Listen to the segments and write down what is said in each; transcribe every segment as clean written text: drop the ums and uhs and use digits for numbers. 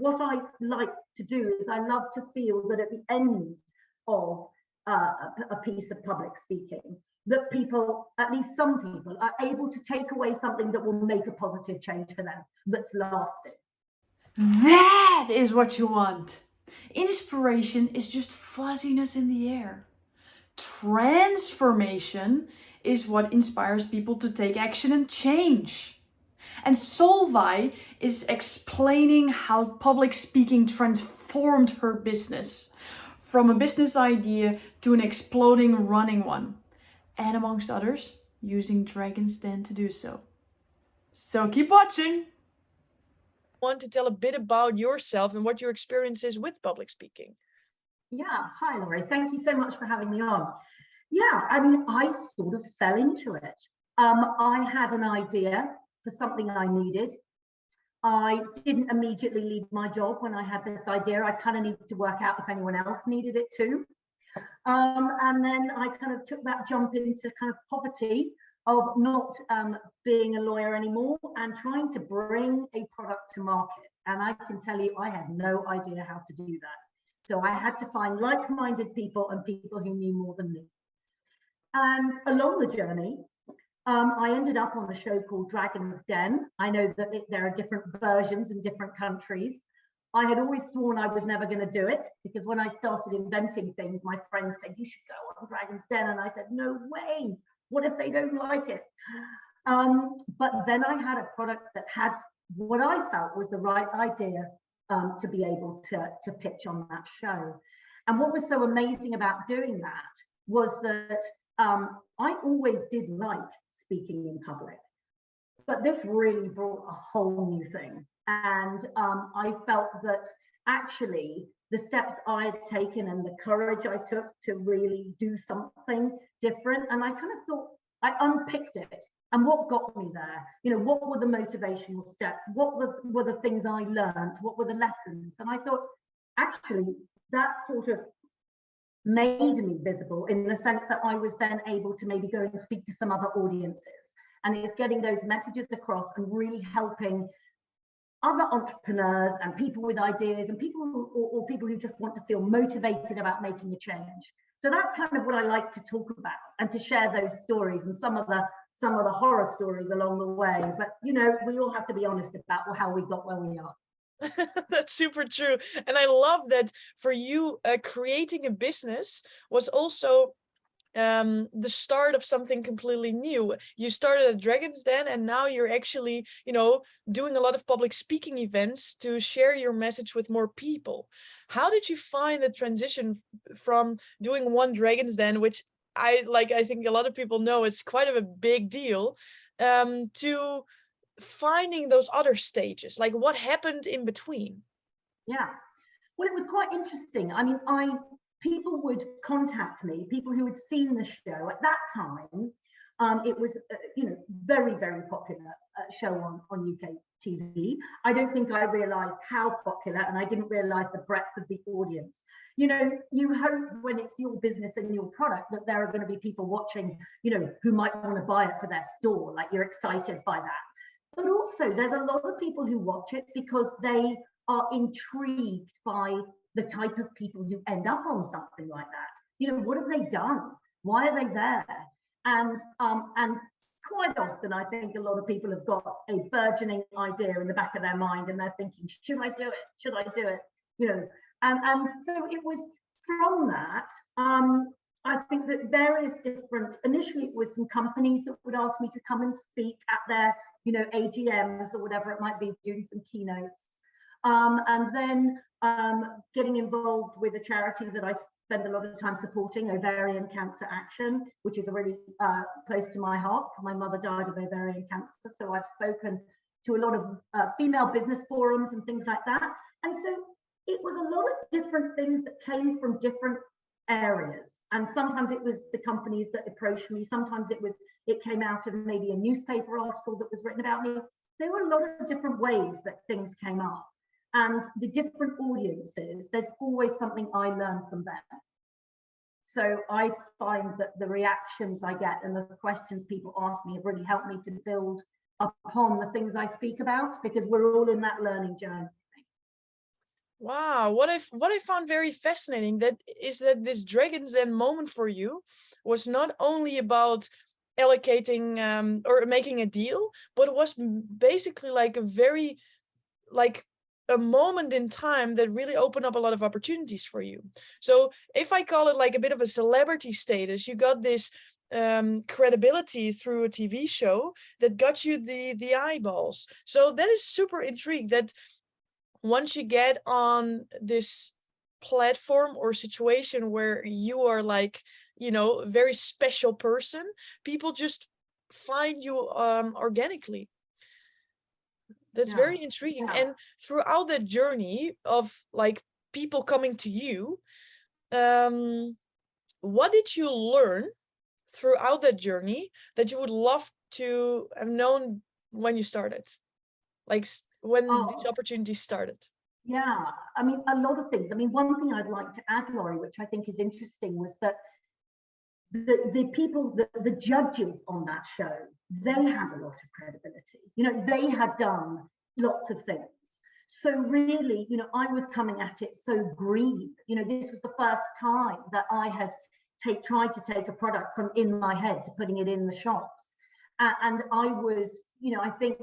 what I like to do is I love to feel that at the end of a piece of public speaking, that people, at least some people, are able to take away something that will make a positive change for them, that's lasting. That is what you want. Inspiration is just fuzziness in the air. Transformation is what inspires people to take action and change. And Solvej is explaining how public speaking transformed her business from a business idea to an exploding running one. And amongst others, using Dragon's Den to do so. So keep watching. Want to tell a bit about yourself and what your experience is with public speaking? Yeah, hi Laurie, thank you so much for having me on. Yeah, I mean, I sort of fell into it. I had an idea for something I needed. I didn't immediately leave my job when I had this idea. I kind of needed to work out if anyone else needed it too. And then I kind of took that jump into kind of poverty of not being a lawyer anymore and trying to bring a product to market. And I can tell you, I had no idea how to do that. So I had to find like-minded people and people who knew more than me. And along the journey, I ended up on a show called Dragon's Den. I know that there are different versions in different countries. I had always sworn I was never going to do it because when I started inventing things, my friends said, you should go on Dragon's Den. And I said, no way. What if they don't like it? But then I had a product that had what I felt was the right idea to be able to pitch on that show. And what was so amazing about doing that was that I always did like speaking in public, but this really brought a whole new thing. And I felt that actually the steps I had taken and the courage I took to really do something different, and I kind of thought, I unpicked it. And what got me there? You know, what were the motivational steps? What were the things I learned? What were the lessons? And I thought, actually, that sort of made me visible in the sense that I was then able to maybe go and speak to some other audiences. And it's getting those messages across and really helping other entrepreneurs and people with ideas and people who, or people who just want to feel motivated about making a change. So that's kind of what I like to talk about and to share those stories and some of the horror stories along the way. But you know, we all have to be honest about how we got where we are. That's super true. And I love that for you, creating a business was also the start of something completely new. You started at Dragon's Den and now you're actually, you know, doing a lot of public speaking events to share your message with more people. How did you find the transition from doing one Dragon's Den, which I think a lot of people know it's quite of a big deal, to finding those other stages? Like, what happened in between? Yeah, well, it was quite interesting. I mean, people would contact me, people who had seen the show at that time. It was, you know, very, very popular show on UK TV. I don't think I realised how popular, and I didn't realise the breadth of the audience. You know, you hope when it's your business and your product that there are going to be people watching, you know, who might want to buy it for their store. Like, you're excited by that. But also, there's a lot of people who watch it because they are intrigued by the type of people who end up on something like that. You know, what have they done? Why are they there? And quite often, I think a lot of people have got a burgeoning idea in the back of their mind, and they're thinking, should I do it? Should I do it? You know, and so it was from that. I think that various different, initially it was some companies that would ask me to come and speak at their, you know, AGMs or whatever it might be, doing some keynotes. And then getting involved with a charity that I spend a lot of time supporting, Ovarian Cancer Action, which is a really close to my heart because my mother died of ovarian cancer. So I've spoken to a lot of female business forums and things like that. And so it was a lot of different things that came from different areas. And sometimes it was the companies that approached me. Sometimes it came out of maybe a newspaper article that was written about me. There were a lot of different ways that things came up. And the different audiences, there's always something I learn from them. So I find that the reactions I get and the questions people ask me have really helped me to build upon the things I speak about, because we're all in that learning journey. Wow, what I found very fascinating that is that this Dragon's Den moment for you was not only about allocating or making a deal, but it was basically like a very like a moment in time that really opened up a lot of opportunities for you. So if I call it like a bit of a celebrity status, you got this credibility through a TV show that got you the eyeballs. So that is super intrigued that once you get on this platform or situation where you are like, you know, a very special person, people just find you organically. That's Yeah, very intriguing. yeah. And throughout that journey of like people coming to you, um, what did you learn throughout that journey that you would love to have known when you started? Like when these Oh, opportunities started? yeah. I mean, a lot of things. I mean, one thing I'd like to add, Laurie, which I think is interesting, was that the people, the judges on that show, they had a lot of credibility. You know, they had done lots of things. So really, you know, I was coming at it so green. You know, this was the first time that I had tried to take a product from in my head to putting it in the shops. And I was, you know, I think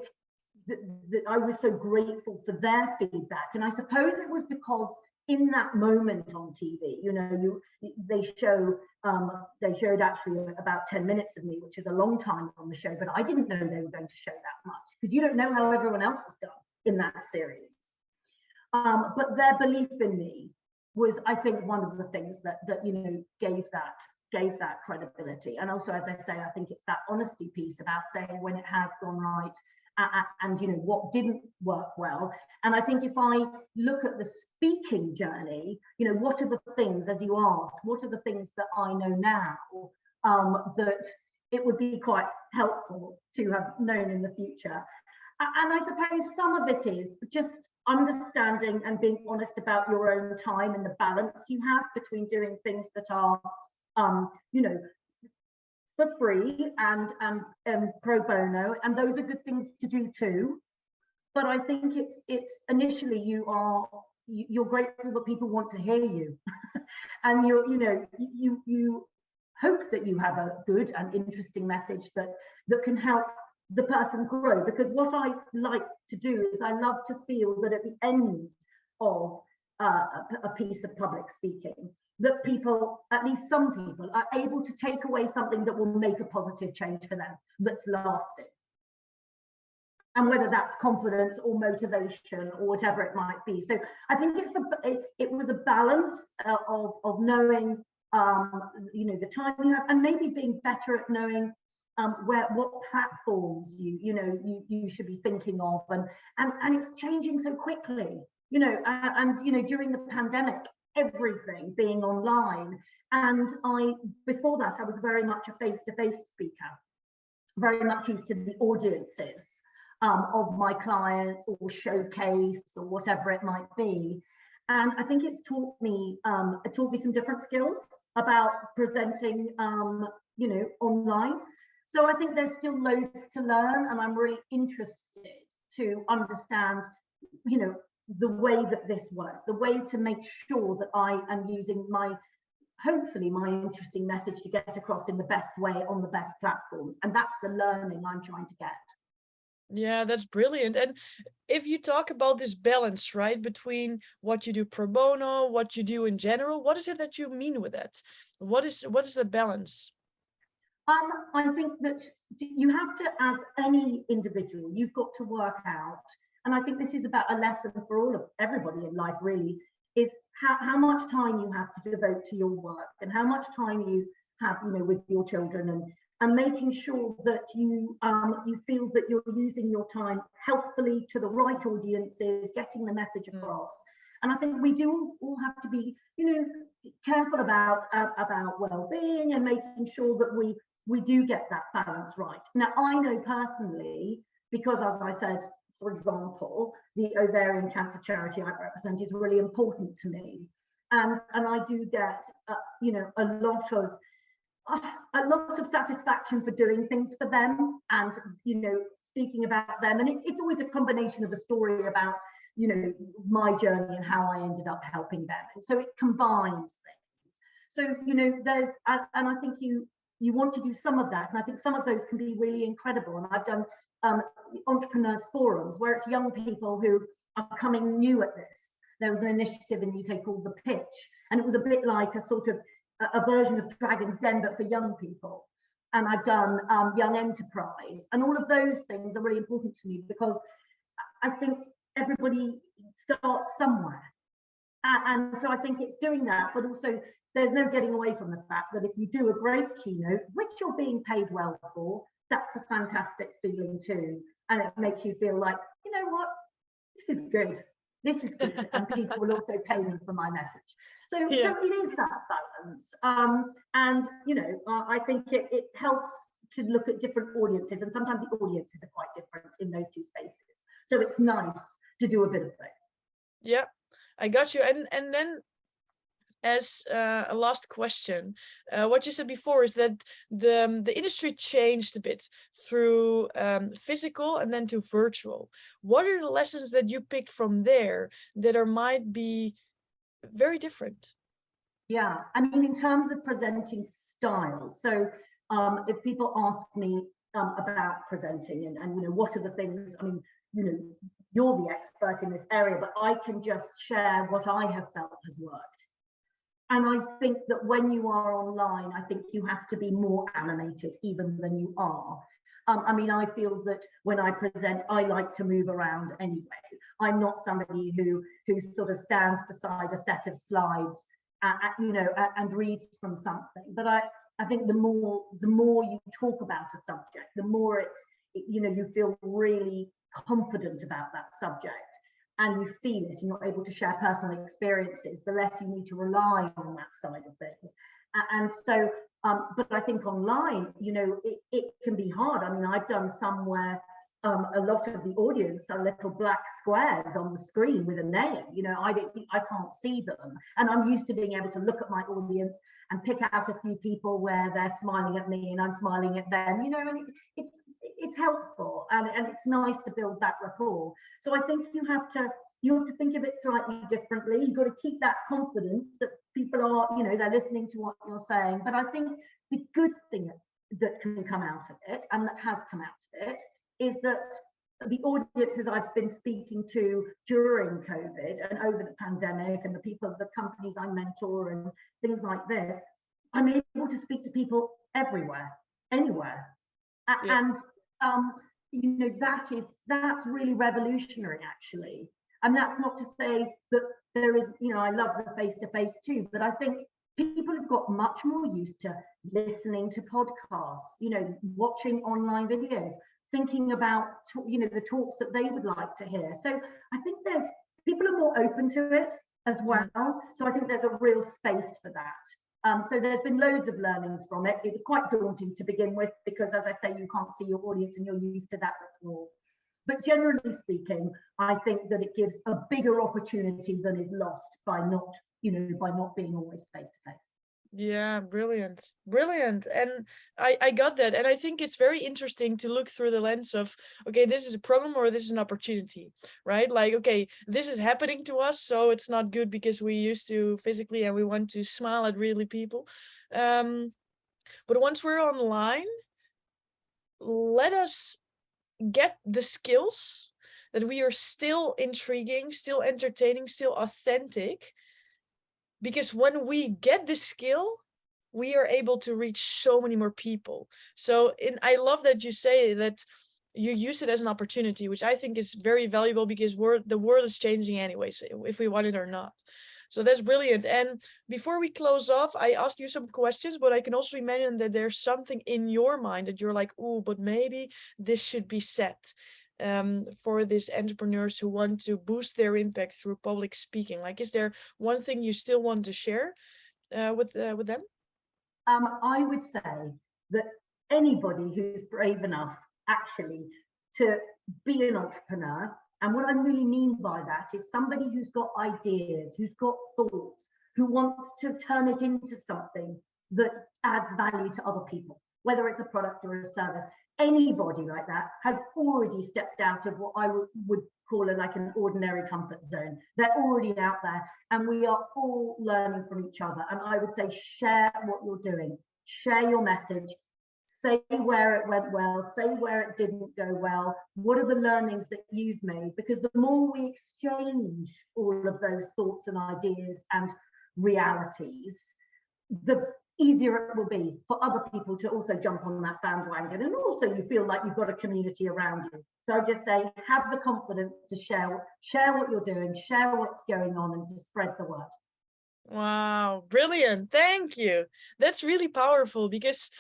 that I was so grateful for their feedback. And I suppose it was because in that moment on TV, you know, they showed actually about 10 minutes of me, which is a long time on the show, but I didn't know they were going to show that much because you don't know how everyone else has done in that series. But their belief in me was, I think, one of the things that you know gave that credibility. And also, as I say, I think it's that honesty piece about saying when it has gone right, and you know what didn't work well. And I think if I look at the speaking journey, you know, what are the things, as you asked, what are the things that I know now that it would be quite helpful to have known in the future? And I suppose some of it is just understanding and being honest about your own time and the balance you have between doing things that are you know, for free and pro bono, and those are good things to do too. But I think it's initially you're grateful that people want to hear you, and you hope that you have a good and interesting message that can help the person grow. Because what I like to do is I love to feel that at the end of a piece of public speaking, that people, at least some people, are able to take away something that will make a positive change for them, that's lasting. And whether that's confidence or motivation or whatever it might be. So I think it was a balance of knowing, you know, the time you have, and maybe being better at knowing what platforms you should be thinking of, and it's changing so quickly, you know, and you know, during the pandemic, everything being online, and before that I was very much a face-to-face speaker, very much used to the audiences of my clients or showcase or whatever it might be. And I think it's taught me some different skills about presenting, you know, online. So I think there's still loads to learn, and I'm really interested to understand, you know, the way that this works, the way to make sure that I am using hopefully my interesting message to get across in the best way on the best platforms. And that's the learning I'm trying to get. Yeah, that's brilliant. And if you talk about this balance, right, between what you do pro bono, what you do in general, what is it that you mean with that? What is the balance? I think that you have to, as any individual, you've got to work out, and I think this is about a lesson for everybody in life really, is how much time you have to devote to your work and how much time you have, you know, with your children, and making sure that you feel that you're using your time helpfully to the right audiences, getting the message across. And I think we do all have to be, you know, careful about well-being and making sure that we do get that balance right. Now, I know personally, because as I said, for example, the ovarian cancer charity I represent is really important to me, and I do get you know, a lot of satisfaction for doing things for them, and you know, speaking about them. And it's always a combination of a story about my journey and how I ended up helping them. And so it combines things. So, there's, and I think you want to do some of that. And I think some of those can be really incredible. And I've done entrepreneurs forums where it's young people who are coming new at this. There was an initiative in the UK called The Pitch, and it was a bit like a sort of a version of Dragon's Den, but for young people. And I've done Young Enterprise, and all of those things are really important to me because I think everybody starts somewhere. And so I think it's doing that, but also there's no getting away from the fact that if you do a great keynote, which you're being paid well for, that's a fantastic feeling too. And it makes you feel like, you know what, this is good. This is good. And people will also pay me for my message. So, so it is that balance. I think it helps to look at different audiences, and sometimes the audiences are quite different in those two spaces. So it's nice to do a bit of both. Yeah, I got you. And then as a last question, what you said before is that the industry changed a bit through physical and then to virtual. What are the lessons that you picked from there that might be very different? Yeah, I mean, in terms of presenting style. So if people ask me about presenting and what are the things, I mean, you're the expert in this area, but I can just share what I have felt has worked. And I think that when you are online, I think you have to be more animated even than you are. I mean, I feel that when I present, I like to move around anyway. I'm not somebody who sort of stands beside a set of slides, and reads from something. But I think the more you talk about a subject, the more you feel really confident about that subject. And you feel it, and you're able to share personal experiences, the less you need to rely on that side of things. And so, but I think online, it can be hard. I mean, I've done some where a lot of the audience are little black squares on the screen with a name. I can't see them. And I'm used to being able to look at my audience and pick out a few people where they're smiling at me and I'm smiling at them, and it's helpful and it's nice to build that rapport. So I think you have to think of it slightly differently. You've got to keep that confidence that people are, they're listening to what you're saying. But I think the good thing that can come out of it, and that has come out of it, is that the audiences I've been speaking to during COVID and over the pandemic, and the companies I mentor and things like this, I'm able to speak to people everywhere, anywhere. Yeah. And that's really revolutionary, actually. And that's not to say that there is, I love the face-to-face too, but I think people have got much more used to listening to podcasts, watching online videos, thinking about, the talks that they would like to hear. So I think people are more open to it as well. So I think there's a real space for that. So there's been loads of learnings from it. It was quite daunting to begin with because, as I say, you can't see your audience and you're used to that rapport. But generally speaking, I think that it gives a bigger opportunity than is lost by not being always face to face. Yeah, brilliant. And I got that. And I think it's very interesting to look through the lens of, okay, this is a problem or this is an opportunity, right? Like, okay, this is happening to us, so it's not good because we used to physically and we want to smile at really people. But once we're online, let us get the skills that we are still intriguing, still entertaining, still authentic. Because when we get the skill, we are able to reach so many more people. So I love that you say that you use it as an opportunity, which I think is very valuable because the world is changing anyways, if we want it or not. So that's brilliant. And before we close off, I asked you some questions, but I can also imagine that there's something in your mind that you're like, oh, but maybe this should be said. For these entrepreneurs who want to boost their impact through public speaking? Like, is there one thing you still want to share with them? I would say that anybody who's brave enough actually to be an entrepreneur, and what I really mean by that is somebody who's got ideas, who's got thoughts, who wants to turn it into something that adds value to other people, whether it's a product or a service. Anybody like that has already stepped out of what I would call like an ordinary comfort zone. They're already out there, and we are all learning from each other. And I would say, share what you're doing, share your message, say where it went well, say where it didn't go well, what are the learnings that you've made? Because the more we exchange all of those thoughts and ideas and realities, the easier it will be for other people to also jump on that bandwagon, and also you feel like you've got a community around you. So I just say, have the confidence to share what you're doing, share what's going on, and to spread the word. Wow, brilliant. Thank you. That's really powerful, because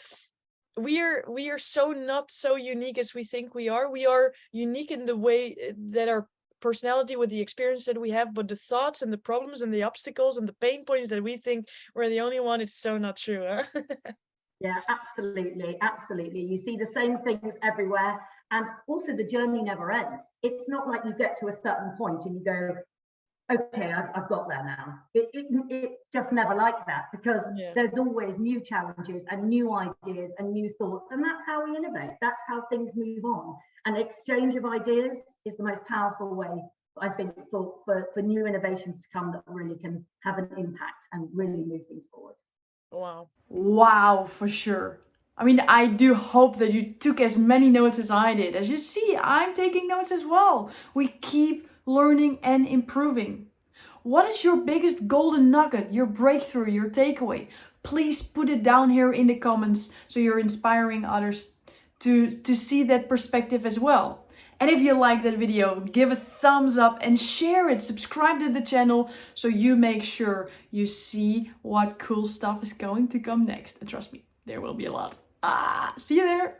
we are so not so unique as we think we are. We are unique in the way that our personality, with the experience that we have, but the thoughts and the problems and the obstacles and the pain points that we think we're the only one, it's so not true, huh? Yeah, absolutely, absolutely. You see the same things everywhere, and also the journey never ends. It's not like you get to a certain point and you go, okay, I've got there now. It's just never like that, because there's always new challenges and new ideas and new thoughts, and that's how we innovate. That's how things move on. And exchange of ideas is the most powerful way, I think, for new innovations to come that really can have an impact and really move things forward. Wow. Wow, for sure. I mean, I do hope that you took as many notes as I did. As you see, I'm taking notes as well. We keep learning and improving. What is your biggest golden nugget, your breakthrough, your takeaway? Please put it down here in the comments so you're inspiring others to see that perspective as well. And if you like that video, give a thumbs up and share it. Subscribe to the channel so you make sure you see what cool stuff is going to come next. And trust me, there will be a lot. See you there.